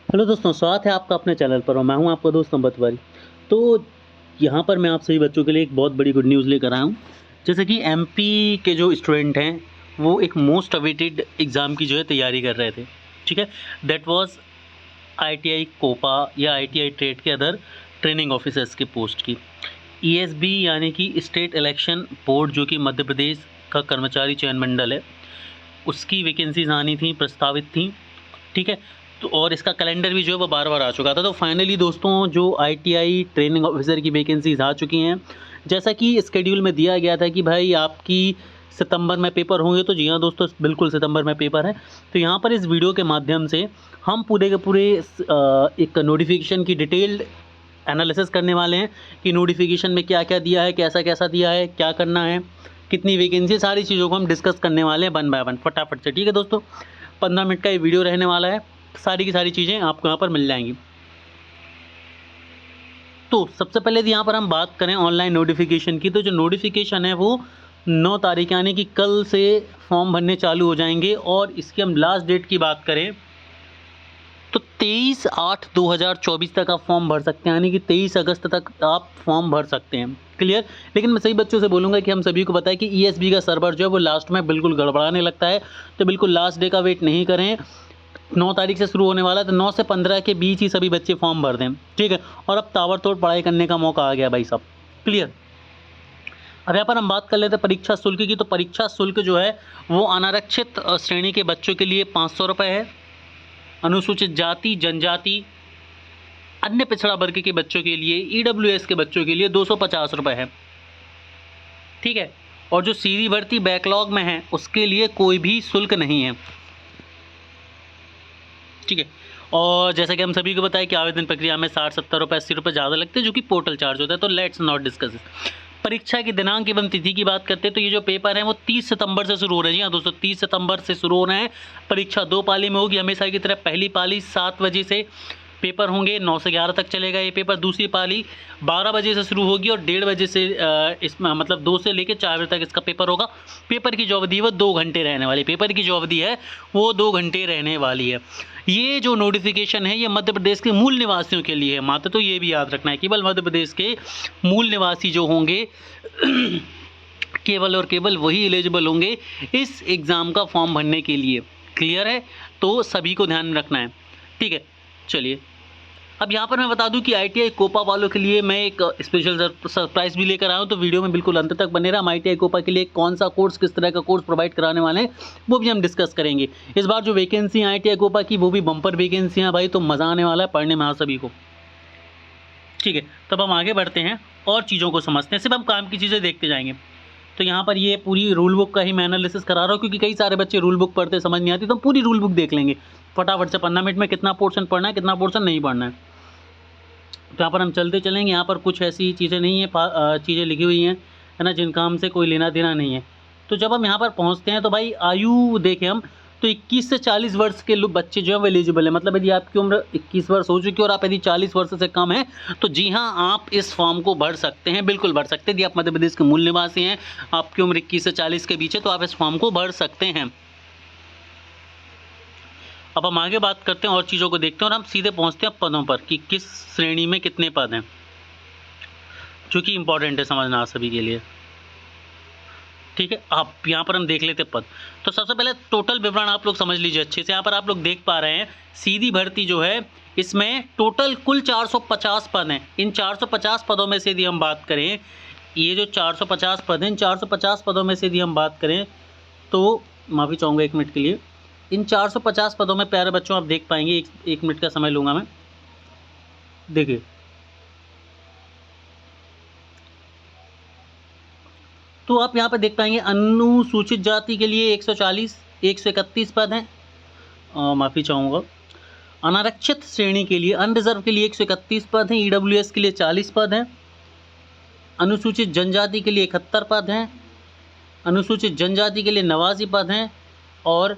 Hello दोस्तों, स्वागत है आपका अपने चैनल पर और मैं हूं आपका दोस्त नंबर तिवारी। तो यहाँ पर मैं आप सभी बच्चों के लिए एक बहुत बड़ी गुड न्यूज़ लेकर आया हूँ। जैसे कि एमपी के जो स्टूडेंट हैं, वो एक मोस्ट अवेटेड एग्ज़ाम की जो है तैयारी कर रहे थे, ठीक है। दैट वाज़ आईटीआई कोपा या आईटीआई ट्रेड के अदर ट्रेनिंग ऑफिसर्स के पोस्ट की। ईएसबी यानी कि स्टेट इलेक्शन बोर्ड, जो कि मध्य प्रदेश का कर्मचारी चयन मंडल है, उसकी वैकेंसीज़ आनी थी, प्रस्तावित थी, ठीक है। तो और इसका कैलेंडर भी जो है वो बार-बार आ चुका था। तो फाइनली दोस्तों, जो आईटीआई ट्रेनिंग ऑफिसर की वैकेंसीज़ आ चुकी हैं। जैसा कि शेड्यूल में दिया गया था कि भाई आपकी सितंबर में पेपर होंगे, तो जी हाँ दोस्तों, बिल्कुल सितंबर में पेपर है। तो यहाँ पर इस वीडियो के माध्यम से हम पूरे के पूरे एक नोटिफिकेशन की डिटेल्ड एनालिसिस करने वाले हैं कि नोटिफिकेशन में क्या-क्या दिया है, कैसा-कैसा दिया है, क्या करना है, कितनी वैकेंसी, सारी चीज़ों को हम डिस्कस करने वाले हैं वन बाय वन फटाफट से, ठीक है दोस्तों। 15 मिनट का ये वीडियो रहने वाला है। सारी की सारी चीज़ें आपको यहाँ पर मिल जाएँगी। तो सबसे पहले यदि यहाँ पर हम बात करें ऑनलाइन नोटिफिकेशन की, तो जो नोटिफिकेशन है वो 9 तारीख यानी कि कल से फॉर्म भरने चालू हो जाएंगे। और इसकी हम लास्ट डेट की बात करें तो 23/8/2024 तक आप फॉर्म भर सकते हैं, यानी कि 23 अगस्त तक आप फॉर्म भर सकते हैं। क्लियर। लेकिन मैं सभी बच्चों से बोलूँगा कि हम सभी को पता है कि ईएसबी का सर्वर जो है वो लास्ट में बिल्कुल गड़बड़ाने लगता है। तो बिल्कुल लास्ट डे का वेट नहीं करें। 9 तारीख से शुरू होने वाला है, तो 9 से 15 के बीच ही सभी बच्चे फॉर्म भर दें, ठीक है। और अब ताबड़तोड़ पढ़ाई करने का मौका आ गया भाई साहब। क्लियर। अब यहाँ पर हम बात कर लेते हैं परीक्षा शुल्क की। तो परीक्षा शुल्क जो है वो अनारक्षित श्रेणी के बच्चों के लिए 500 रुपये है। अनुसूचित जाति, जनजाति, अन्य पिछड़ा वर्ग के बच्चों के लिए, ईडब्ल्यूएस के बच्चों के लिए 250 रुपये है, ठीक है। और जो सीधी भर्ती बैकलॉग में है उसके लिए कोई भी शुल्क नहीं है, ठीक है। और जैसा कि हम सभी को पता है कि आवेदन प्रक्रिया में 60, 70 रुपये, 80 रुपये ज़्यादा लगते हैं, जो कि पोर्टल चार्ज होता है। तो लेट्स नॉट डिस्कस इस। परीक्षा की दिनांक एवं तिथि की बात करते हैं तो ये जो पेपर है वो 30 सितंबर से शुरू हो रहे हैं। जी हाँ दोस्तों, 30 सितंबर से शुरू हो रहे हैं। परीक्षा 2 पाली में होगी, हमेशा की तरह। पहली पाली 7 बजे से पेपर होंगे, 9 से 11 तक चलेगा ये पेपर। दूसरी पाली 12 बजे से शुरू होगी और 1:30 बजे से इसमें मतलब 2 से लेकर 4 बजे तक इसका पेपर होगा। पेपर की जो अवधि है वो 2 घंटे रहने वाली, पेपर की जो अवधि है वो 2 घंटे रहने वाली है। ये जो नोटिफिकेशन है ये मध्य प्रदेश के मूल निवासियों के लिए है मात्र। तो ये भी याद रखना है, केवल मध्य प्रदेश के मूल निवासी जो होंगे केवल और केवल वही एलिजिबल होंगे इस एग्ज़ाम का फॉर्म भरने के लिए। क्लियर है। तो सभी को ध्यान में रखना है, ठीक है। चलिए, अब यहाँ पर मैं बता दूं कि आईटीआई कोपा वालों के लिए मैं एक स्पेशल सरप्राइज़ भी लेकर आया हूँ। तो वीडियो में बिल्कुल अंत तक बने रहा। हम आईटीआई कोपा के लिए कौन सा कोर्स, किस तरह का कोर्स प्रोवाइड कराने वाले हैं वो भी हम डिस्कस करेंगे। इस बार जो वैकेंसी आईटीआई कोपा की वो भी बम्पर वैकेंसियाँ भाई, तो मज़ा आने वाला है पढ़ने में आप सभी को, ठीक है। तब हम आगे बढ़ते हैं और चीज़ों को समझते हैं। सिर्फ हम काम की चीज़ें देखते जाएंगे। तो यहाँ पर ये पूरी रूल बुक का ही मैं एनालिसिस करा रहा हूँ, क्योंकि कई सारे बच्चे रूल बुक पढ़ते समझ नहीं आती। तो हम पूरी रूल बुक देख लेंगे फटाफट से। 15 मिनट में कितना पोर्शन पढ़ना है, कितना पोर्शन नहीं पढ़ना है। तो यहाँ पर हम चलते चलेंगे। यहाँ पर कुछ ऐसी चीज़ें नहीं है, चीज़ें लिखी हुई हैं, है ना, जिनका हमसे कोई लेना देना नहीं है। तो जब हम यहाँ पर पहुँचते हैं तो भाई आयु देखें हम, तो 21 से 40 वर्ष के लोग बच्चे जो है वो एलिजिबल है। मतलब यदि आपकी उम्र 21 वर्ष हो चुकी है और आप यदि 40 वर्ष से कम है, तो जी हाँ, आप इस फॉर्म को भर सकते हैं, बिल्कुल भर सकते हैं। यदि आप मध्य प्रदेश के मूल निवासी हैं, आपकी उम्र 21 से 40 के बीच है, तो आप इस फॉर्म को भर सकते हैं। अब हम आगे बात करते हैं और चीज़ों को देखते हैं, और हम सीधे पहुंचते हैं पदों पर कि किस श्रेणी में कितने पद हैं, जो कि इंपॉर्टेंट है समझना आप सभी के लिए, ठीक है। आप यहाँ पर हम देख लेते हैं पद। तो सबसे पहले टोटल विवरण आप लोग समझ लीजिए अच्छे से। यहाँ पर आप लोग देख पा रहे हैं सीधी भर्ती जो है, इसमें टोटल कुल 450 पद हैं। इन 450 पदों में से यदि हम बात करें, ये जो 450 पद हैं, इन 450 पदों में से यदि हम बात करें तो माफ़ी चाहूँगा 1 मिनट के लिए। इन 450 पदों में प्यारे बच्चों आप देख पाएंगे, एक मिनट का समय लूँगा मैं। देखिए, तो आप यहाँ पर देख पाएंगे अनुसूचित जाति के लिए 140, 131 पद हैं। माफ़ी चाहूँगा, अनारक्षित श्रेणी के लिए, अनरिजर्व के लिए 131 पद हैं। ईडब्ल्यूएस के लिए 40 पद हैं। अनुसूचित जनजाति के लिए 71 पद हैं। अनुसूचित जनजाति के लिए 89 पद हैं और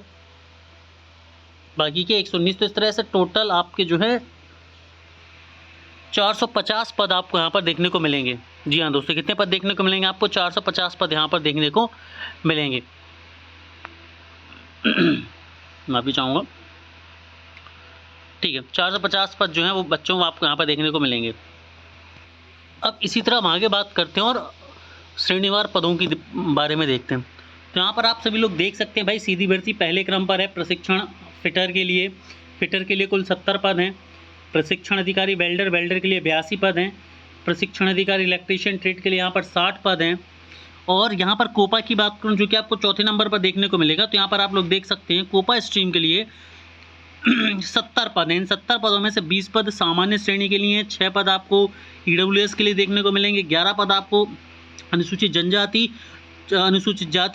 बाकी के 119। तो इस तरह से टोटल आपके जो है 450 पद आपको यहाँ पर देखने को मिलेंगे। जी हाँ दोस्तों, कितने पद देखने को मिलेंगे आपको? 450 पद यहाँ पर देखने को मिलेंगे। माफ़ी चाहूँगा। ठीक है, 450 पद जो हैं वो बच्चों को आपको यहाँ पर देखने को मिलेंगे। अब इसी तरह हम आगे बात करते हैं और श्रेणीवार पदों की बारे में देखते हैं। तो यहाँ पर आप सभी लोग देख सकते हैं भाई, सीधी भर्ती पहले क्रम पर है। प्रशिक्षण फिटर के लिए कुल 70 पद हैं। प्रशिक्षण अधिकारी वेल्डर के लिए 82 पद हैं। प्रशिक्षण अधिकारी इलेक्ट्रीशियन ट्रेड के लिए यहाँ पर 60 पद हैं। और यहाँ पर कोपा की बात करूँ, जो कि आपको चौथे नंबर पर देखने को मिलेगा, तो यहाँ पर आप लोग देख सकते हैं कोपा स्ट्रीम के लिए 70 पद हैं। इन 70 पदों में से 20 पद सामान्य श्रेणी के लिए हैं, 6 पद आपको ईडब्ल्यूएस के लिए देखने को मिलेंगे, 11 पद आपको अनुसूचित जाति,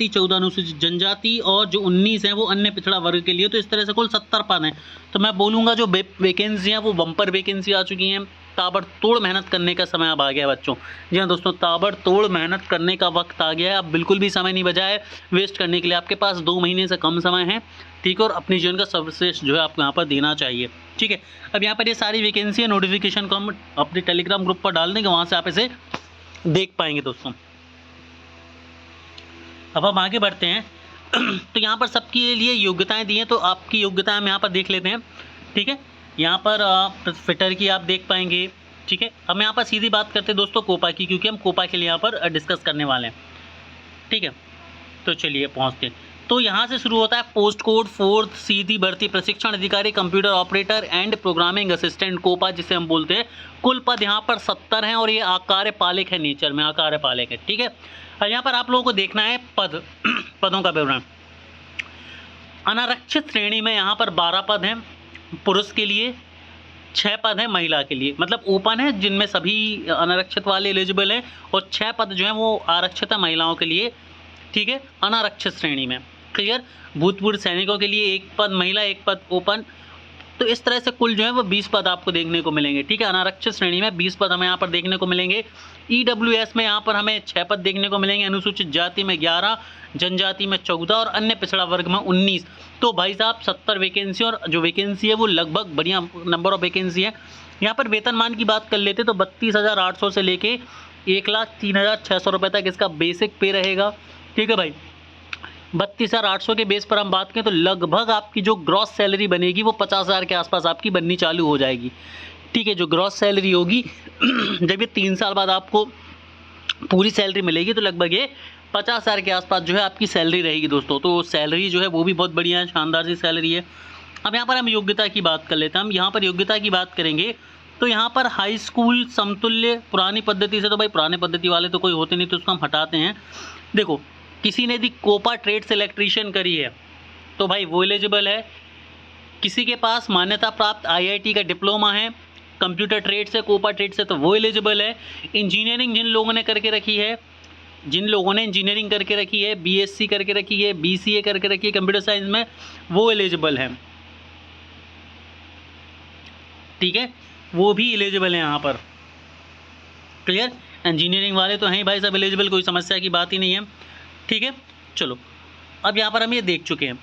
14 अनुसूचित जनजाति, और जो 19 हैं वो अन्य पिछड़ा वर्ग के लिए। तो इस तरह से कुल 70 पद हैं। तो मैं बोलूँगा जो वैकेंसी हैं वो बम्पर वैकेंसी आ चुकी हैं। ताबड़तोड़ मेहनत करने का समय अब आ गया है बच्चों। जी हाँ दोस्तों, ताबड़तोड़ मेहनत करने का वक्त आ गया है। अब बिल्कुल भी समय नहीं बचा है वेस्ट करने के लिए। आपके पास 2 महीने से कम समय है, ठीक है, और अपने जीवन का सर्वश्रेष्ठ जो है आपको यहाँ पर देना चाहिए, ठीक है। अब यहाँ पर ये सारी वैकेंसी है, नोटिफिकेशन को हम अपने टेलीग्राम ग्रुप पर डाल देंगे, वहाँ से आप इसे देख पाएंगे दोस्तों। अब हम आगे बढ़ते हैं। तो यहाँ पर सबके लिए योग्यताएं दी हैं, तो आपकी योग्यताएं हम यहाँ पर देख लेते हैं, ठीक है। यहाँ पर फिटर की आप देख पाएंगे, ठीक है। हम यहाँ पर सीधी बात करते हैं दोस्तों कोपा की, क्योंकि हम कोपा के लिए यहाँ पर डिस्कस करने वाले हैं, ठीक है। तो चलिए पहुँचते हैं। तो यहाँ से शुरू होता है पोस्ट कोड 4 सीधी भर्ती प्रशिक्षण अधिकारी computer operator and programming assistant COPA, जिसे हम बोलते हैं। कुल पद यहाँ पर 70 हैं और ये आकार पालिक है, नेचर में आकार पालिक है, ठीक है। और यहाँ पर आप लोगों को देखना है पदों का विवरण। अनारक्षित श्रेणी में यहाँ पर 12 पद हैं पुरुष के लिए, 6 पद हैं महिला के लिए। मतलब ओपन है जिनमें सभी अनारक्षित वाले एलिजिबल हैं, और 6 पद जो हैं वो आरक्षित है महिलाओं के लिए, ठीक है, अनारक्षित श्रेणी में। क्लियर। भूतपूर्व सैनिकों के लिए 1 पद महिला, 1 पद ओपन। तो इस तरह से कुल जो है वो 20 पद आपको देखने को मिलेंगे, ठीक है। अनारक्षित श्रेणी में 20 पद हमें यहाँ पर देखने को मिलेंगे। ईडब्ल्यूएस में यहाँ पर हमें 6 पद देखने को मिलेंगे, अनुसूचित जाति में 11, जनजाति में 14 और अन्य पिछड़ा वर्ग में 19। तो भाई साहब 70 वैकेंसी, और जो वैकेंसी है वो लगभग बढ़िया नंबर ऑफ वैकेंसी है। यहाँ पर वेतनमान की बात कर लेते तो 32,800 से लेके 1,03,600 रुपये तक इसका बेसिक पे रहेगा, ठीक है भाई। 32,800 के बेस पर हम बात करें तो लगभग आपकी जो ग्रॉस सैलरी बनेगी वो 50,000 के आसपास आपकी बननी चालू हो जाएगी, ठीक है। जो ग्रॉस सैलरी होगी जब ये 3 साल बाद आपको पूरी सैलरी मिलेगी तो लगभग ये 50,000 के आसपास जो है आपकी सैलरी रहेगी दोस्तों। तो सैलरी जो है वो भी बहुत बढ़िया है, शानदार सी सैलरी है। अब यहाँ पर हम योग्यता की बात कर लेते हैं। हम यहाँ पर योग्यता की बात करेंगे तो यहाँ पर हाई स्कूल समतुल्य पुरानी पद्धति से, तो भाई पुरानी पद्धति वाले तो कोई होते नहीं, तो उसको हम हटाते हैं। देखो, किसी ने यदि कोपा ट्रेड से इलेक्ट्रीशियन करी है तो भाई वो एलिजिबल है। किसी के पास मान्यता प्राप्त आईआईटी का डिप्लोमा है कंप्यूटर ट्रेड से, कोपा ट्रेड से, तो वो एलिजिबल है। इंजीनियरिंग जिन लोगों ने करके रखी है, इंजीनियरिंग करके रखी है, बीएससी करके रखी है, बीसीए करके रखी है कंप्यूटर साइंस में, वो एलिजिबल है, ठीक है, वो भी एलिजिबल है यहाँ पर। क्लियर। इंजीनियरिंग वाले तो हैं भाई सब एलिजिबल, कोई समस्या की बात ही नहीं है, ठीक है। चलो, अब यहाँ पर हम ये देख चुके हैं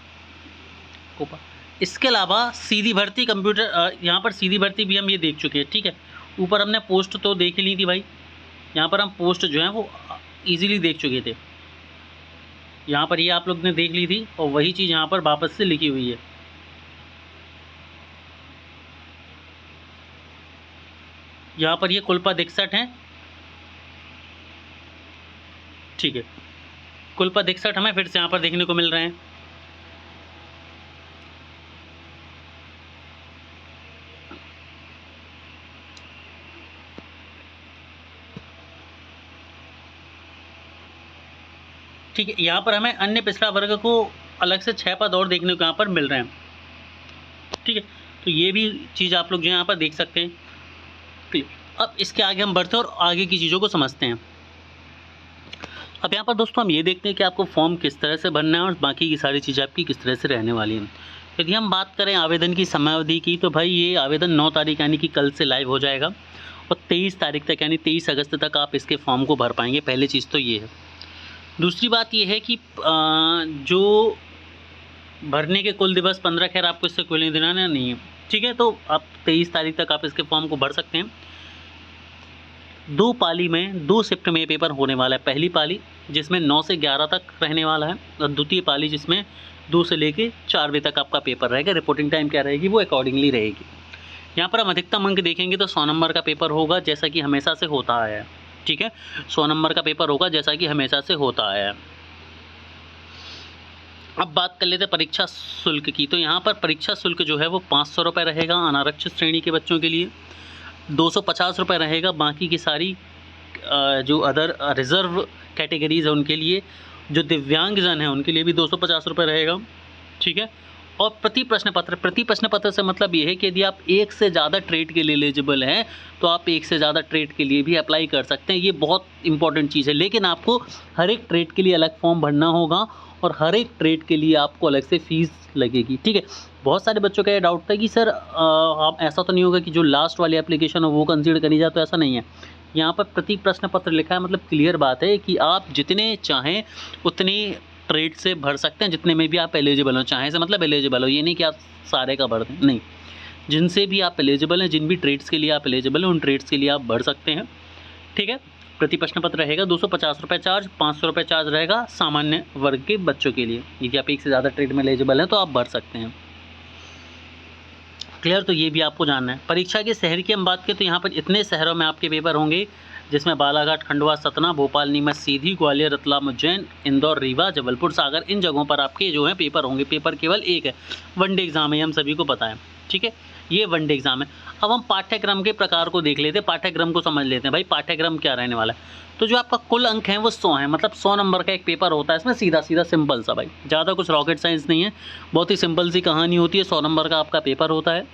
कोपा। इसके अलावा सीधी भर्ती कंप्यूटर, यहाँ पर सीधी भर्ती भी हम ये देख चुके हैं, ठीक है। ऊपर हमने पोस्ट तो देख ही ली थी भाई, यहाँ पर हम पोस्ट जो है वो इजीली देख चुके थे। यहाँ पर ये आप लोग ने देख ली थी और वही चीज़ यहाँ पर वापस से लिखी हुई है। यहाँ पर ये कुल पद 61 हैं, ठीक है। कुल पद 61 हमें फिर से यहाँ पर देखने को मिल रहे हैं। ठीक है, यहाँ पर हमें अन्य पिछड़ा वर्ग को अलग से 6 पद और देखने को यहाँ पर मिल रहे हैं, ठीक है। तो ये भी चीज़ आप लोग जो यहाँ पर देख सकते हैं, ठीक है। अब इसके आगे हम बढ़ते हैं और आगे की चीज़ों को समझते हैं। अब यहाँ पर दोस्तों हम ये देखते हैं कि आपको फॉर्म किस तरह से भरना है और बाकी की सारी चीज़ें आपकी किस तरह से रहने वाली हैं। यदि हम बात करें आवेदन की समयावधि की, तो भाई ये आवेदन 9 तारीख यानी कि कल से लाइव हो जाएगा और 23 तारीख तक यानी 23 अगस्त तक आप इसके फॉर्म को भर पाएंगे। पहली चीज़ तो ये है। दूसरी बात ये है कि जो भरने के कुल दिवस 15, खैर आपको इससे कोई लेना देना नहीं है, ठीक है। तो आप 23 तारीख तक आप इसके फॉर्म को भर सकते हैं। 2 पाली में 2 शिफ्ट में पेपर होने वाला है। पहली पाली जिसमें 9 से 11 तक रहने वाला है और द्वितीय पाली जिसमें 2 से लेके 4 बजे तक आपका पेपर रहेगा। रिपोर्टिंग टाइम क्या रहेगी वो अकॉर्डिंगली रहेगी। यहाँ पर हम अधिकतम अंक देखेंगे तो 100 नंबर का पेपर होगा, जैसा कि हमेशा से होता आया है। ठीक है, 100 नंबर का पेपर होगा जैसा कि हमेशा से होता आया है। अब बात कर लेते हैं परीक्षा शुल्क की। तो यहाँ पर परीक्षा शुल्क जो है वो 500 रुपये रहेगा अनारक्षित श्रेणी के बच्चों के लिए, 250 रुपये रहेगा बाकी की सारी जो अदर रिज़र्व कैटेगरीज है उनके लिए, जो दिव्यांगजन है उनके लिए भी 250 रुपये रहेगा। ठीक है, और प्रति प्रश्न पत्र से मतलब ये है कि यदि आप एक से ज़्यादा ट्रेड के लिए एलिजिबल हैं तो आप एक से ज़्यादा ट्रेड के लिए भी अप्लाई कर सकते हैं। ये बहुत इंपॉर्टेंट चीज़ है, लेकिन आपको हर एक ट्रेड के लिए अलग फॉर्म भरना होगा और हर एक ट्रेड के लिए आपको अलग से फ़ीस लगेगी। ठीक है, बहुत सारे बच्चों का ये डाउट था कि सर आप ऐसा तो नहीं होगा कि जो लास्ट वाली एप्लीकेशन हो वो कंसीडर करी जाए, तो ऐसा नहीं है। यहाँ पर प्रति प्रश्न पत्र लिखा है, मतलब क्लियर बात है कि आप जितने चाहें उतने ट्रेड से भर सकते हैं, जितने में भी आप एलिजिबल हो। चाहे से मतलब एलिजिबल हो, ये नहीं कि आप सारे का भर दें, नहीं, जिनसे भी आप एलिजिबल हैं, जिन भी ट्रेड्स के लिए आप एलिजिबल हैं उन ट्रेड्स के लिए आप भर सकते हैं। ठीक है, प्रति प्रश्न पत्र रहेगा 250 रुपये चार्ज, 500 रुपये चार्ज रहेगा सामान्य वर्ग के बच्चों के लिए। यदि आप एक से ज़्यादा ट्रेड में एलिजिबल हैं तो आप भर सकते हैं। क्लियर, तो ये भी आपको जानना है। परीक्षा के शहर की हम बात करें तो यहाँ पर इतने शहरों में आपके पेपर होंगे, जिसमें बालाघाट, खंडवा, सतना, भोपाल, नीमच, सीधी, ग्वालियर, रतलाम, उज्जैन, इंदौर, रीवा, जबलपुर, सागर, इन जगहों पर आपके जो है पेपर होंगे। पेपर केवल एक है, वनडे एग्ज़ाम है, हम सभी को पता है। ठीक है, ये वनडे एग्ज़ाम है। अब हम पाठ्यक्रम के प्रकार को देख लेते हैं, पाठ्यक्रम को समझ लेते हैं। भाई पाठ्यक्रम क्या रहने वाला है, तो जो आपका कुल अंक है वो 100 है, मतलब 100 नंबर का एक पेपर होता है। इसमें सीधा सीधा सिंपल सा, भाई ज़्यादा कुछ रॉकेट साइंस नहीं है, बहुत ही सिंपल सी कहानी होती है। 100 नंबर का आपका पेपर होता है।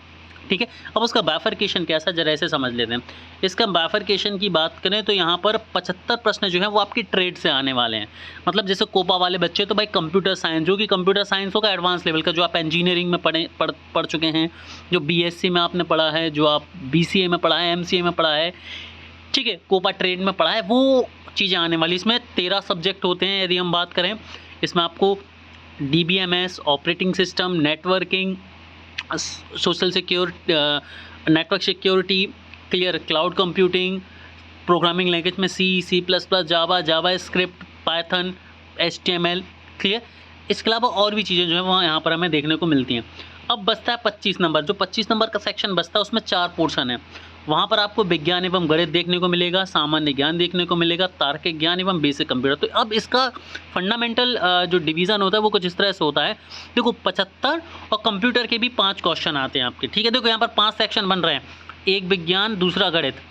ठीक है, अब उसका बाइफरकेशन कैसा, जरा ऐसे समझ लेते हैं। इसका बाइफरकेशन की बात करें तो यहाँ पर 75 प्रश्न जो है वो आपकी ट्रेड से आने वाले हैं। मतलब जैसे कोपा वाले बच्चे तो भाई कंप्यूटर साइंस, जो कि कंप्यूटर साइंस होगा एडवांस लेवल का, जो आप इंजीनियरिंग में पढ़ चुके हैं, जो बीएससी में आपने पढ़ा है, जो आप बीसीए में पढ़ा है, एमसीए में पढ़ा है, ठीक है, कोपा ट्रेड में पढ़ा है, वो चीज़ें आने वाली। इसमें 13 सब्जेक्ट होते हैं यदि हम बात करें। इसमें आपको DBMS, operating system, networking, social network security, clear, cloud computing, programming language में C++, जावा स्क्रिप्ट, पाइथन, HTML, क्लियर। इसके अलावा और भी चीज़ें जो है वहाँ यहाँ पर हमें देखने को मिलती हैं। अब बचता है 25 नंबर। जो 25 नंबर का सेक्शन बचता है उसमें 4 पोर्शन है। वहाँ पर आपको विज्ञान एवं गणित देखने को मिलेगा, सामान्य ज्ञान देखने को मिलेगा, तार्किक ज्ञान एवं बेसिक कंप्यूटर। तो अब इसका फंडामेंटल जो डिवीज़न होता है वो कुछ इस तरह से होता है। देखो 75 और कंप्यूटर के भी 5 क्वेश्चन आते हैं आपके। ठीक है, देखो यहाँ पर 5 सेक्शन बन रहे हैं, एक विज्ञान, दूसरा गणित,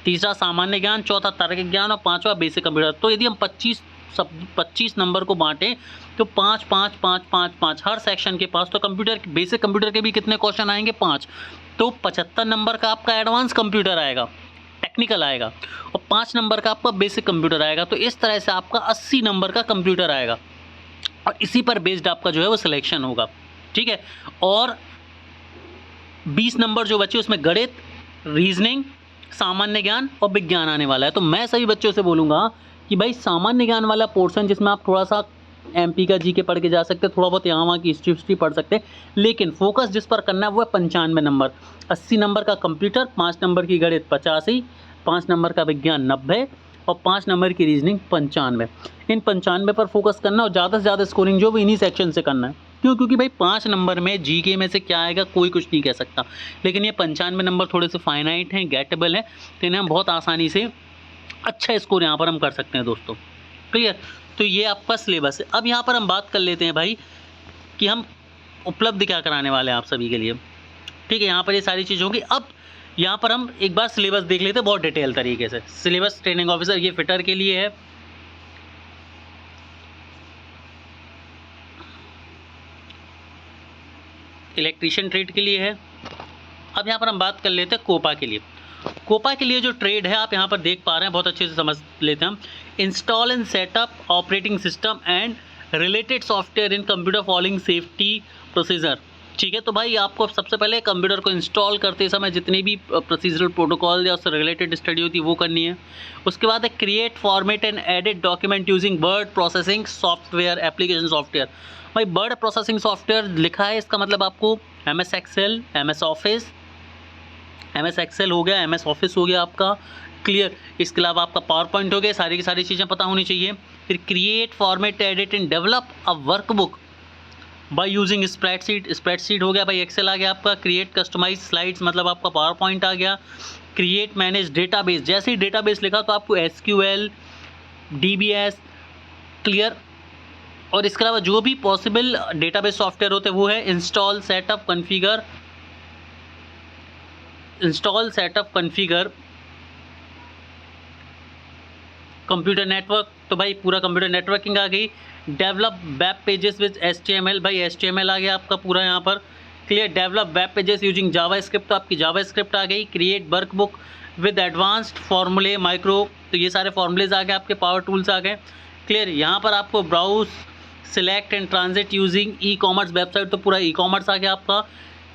तीसरा सामान्य ज्ञान, चौथा तार्किक ज्ञान और 5वां बेसिक कंप्यूटर। तो यदि हम 25 नंबर को बांटें तो 5 5 5 5 5 हर सेक्शन के पास। तो कंप्यूटर, बेसिक कंप्यूटर के भी कितने क्वेश्चन आएंगे, 5। तो 75 नंबर का आपका एडवांस कंप्यूटर आएगा, टेक्निकल आएगा, और 5 नंबर का आपका बेसिक कंप्यूटर आएगा। तो इस तरह से आपका 80 नंबर का कंप्यूटर आएगा और इसी पर बेस्ड आपका जो है वो सिलेक्शन होगा। ठीक है, और 20 नंबर जो बचे उसमें गणित, रीजनिंग, सामान्य ज्ञान और विज्ञान आने वाला है। तो मैं सभी बच्चों से बोलूँगा कि भाई सामान्य ज्ञान वाला पोर्शन, जिसमें आप थोड़ा सा MP का GK पढ़ के जा सकते हैं, थोड़ा बहुत यहाँ वहाँ की हिस्ट्री पढ़ सकते हैं, लेकिन फोकस जिस पर करना है वो है 95 नंबर। 80 नंबर का कंप्यूटर, 5 नंबर की गणित 85, 5 नंबर का विज्ञान 90 और 5 नंबर की रीजनिंग 95। इन 95 पर फोकस करना और ज़्यादा से ज़्यादा स्कोरिंग जो भी इन्हीं सेक्शन से करना है। क्यों? क्योंकि भाई 5 नंबर में GK में से क्या आएगा कोई कुछ नहीं कह सकता, लेकिन ये 95 नंबर थोड़े से फाइनाइट हैं, गेटेबल हैं, तो इन्हें हम बहुत आसानी से अच्छा स्कोर यहाँ पर हम कर सकते हैं दोस्तों। क्लियर, तो ये आपका सिलेबस है। अब यहाँ पर हम बात कर लेते हैं भाई कि हम उपलब्ध क्या कराने वाले हैं आप सभी के लिए। ठीक है, यहाँ पर ये सारी चीज़ होगी। अब यहाँ पर हम एक बार सिलेबस देख लेते हैं बहुत डिटेल तरीके से। सिलेबस ट्रेनिंग ऑफिसर, ये फिटर के लिए है, इलेक्ट्रीशियन ट्रेड के लिए है। अब यहाँ पर हम बात कर लेते हैं कोपा के लिए। कोपा के लिए जो ट्रेड है आप यहाँ पर देख पा रहे हैं, बहुत अच्छे से समझ लेते हैं हम। Install and setup operating system and related software in computer following safety procedure. ठीक है, तो भाई आपको सबसे पहले कंप्यूटर को इंस्टॉल करते समय जितने भी प्रोसीजरल प्रोटोकॉल या उससे रिलेटेड स्टडी होती है वो करनी है। उसके बाद है create, format and edit document using word processing software, application software. भाई वर्ड प्रोसेसिंग सॉफ्टवेयर लिखा है, इसका मतलब आपको MS एक्सेल, MS एक्सेल हो गया, MS ऑफिस हो गया आपका। क्लियर, इसके अलावा आपका पावर पॉइंट हो गया, सारी की सारी चीज़ें पता होनी चाहिए। फिर create, format, edit and develop a workbook by using spreadsheet हो गया भाई, एक्सेल आ गया आपका, क्रिएट कस्टमाइज स्लाइड्स मतलब आपका पावर पॉइंट आ गया, क्रिएट मैनेज डेटाबेस, जैसे ही डेटाबेस लिखा तो आपको SQL, DBS क्लियर, और इसके अलावा जो भी पॉसिबल डेटाबेस सॉफ्टवेयर होते हैं वो है install setup configure computer network, तो भाई पूरा कंप्यूटर नेटवर्किंग आ गई, develop web pages with HTML, भाई HTML आ गया आपका पूरा यहाँ पर clear, develop web pages using JavaScript, तो आपकी जावास्क्रिप्ट आ गई, क्रिएट वर्कबुक विद एडवांस्ड फॉर्मूले माइक्रो, तो ये सारे फॉर्मूलेज आ गए आपके, पावर टूल्स आ गए क्लियर। यहाँ पर आपको browse select and transit using e-commerce website, तो पूरा ई-कॉमर्स आ गया आपका,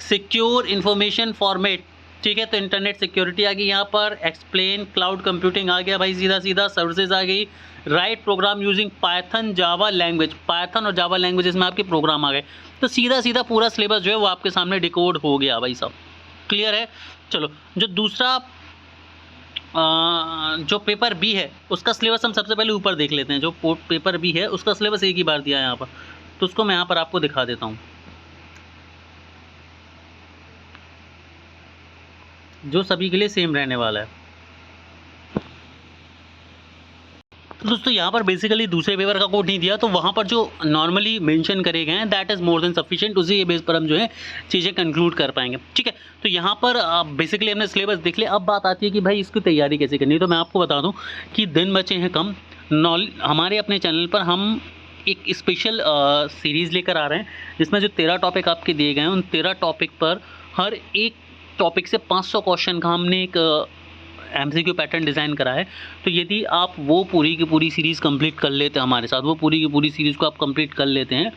सिक्योर इन्फॉर्मेशन फॉर्मेट, ठीक है, तो इंटरनेट सिक्योरिटी आ गई यहाँ पर, एक्सप्लेन क्लाउड कंप्यूटिंग आ गया भाई, सीधा सीधा सर्विसेज आ गई, right program using Python Java language, Python और जावा लैंग्वेजेस में आपके प्रोग्राम आ गए, तो सीधा सीधा पूरा सिलेबस जो है वो आपके सामने डिकोड हो गया भाई साहब, क्लियर है। चलो जो दूसरा जो पेपर बी है उसका सिलेबस हम सबसे पहले ऊपर देख लेते हैं, जो पेपर बी है उसका सिलेबस एक ही बार दिया है यहाँ पर, तो उसको मैं यहाँ पर आपको दिखा देता हूँ, जो सभी के लिए सेम रहने वाला है। तो दोस्तों यहाँ पर बेसिकली दूसरे पेपर का कोड नहीं दिया, तो वहाँ पर जो नॉर्मली मेंशन करे गए हैं that is more than sufficient, उसी के बेस पर हम जो है चीज़ें कंक्लूड कर पाएंगे, ठीक है। तो यहाँ पर बेसिकली हमने सिलेबस देख लिया, अब बात आती है कि भाई इसकी तैयारी कैसे करनी है। तो मैं आपको बता दूँ कि दिन बचे हैं कम, हमारे अपने चैनल पर हम एक स्पेशल सीरीज़ लेकर आ रहे हैं जिसमें जो 13 टॉपिक आपके दिए गए हैं उन 13 टॉपिक पर हर एक टॉपिक से 500 क्वेश्चन का हमने एक MCQ पैटर्न डिज़ाइन करा है। तो यदि आप वो पूरी की पूरी सीरीज़ कंप्लीट कर लेते हैं हमारे साथ, वो पूरी की पूरी सीरीज़ को आप कंप्लीट कर लेते हैं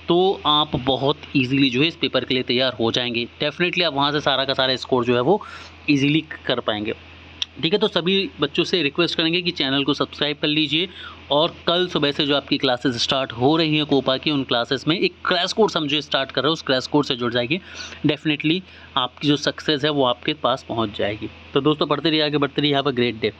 तो आप बहुत इजीली जो है इस पेपर के लिए तैयार हो जाएंगे। डेफिनेटली आप वहाँ से सारा का सारा स्कोर जो है वो इजीली कर पाएंगे, ठीक है। तो सभी बच्चों से रिक्वेस्ट करेंगे कि चैनल को सब्सक्राइब कर लीजिए, और कल सुबह से जो आपकी क्लासेस स्टार्ट हो रही हैं कोपा की, उन क्लासेस में एक क्रैश कोर्स हम जो स्टार्ट कर रहे हैं उस क्रैश कोर्स से जुड़ जाएगी। डेफिनेटली आपकी जो सक्सेस है वो आपके पास पहुंच जाएगी। तो दोस्तों पढ़ते रहिए, आगे बढ़ते रहिए। Have a great day.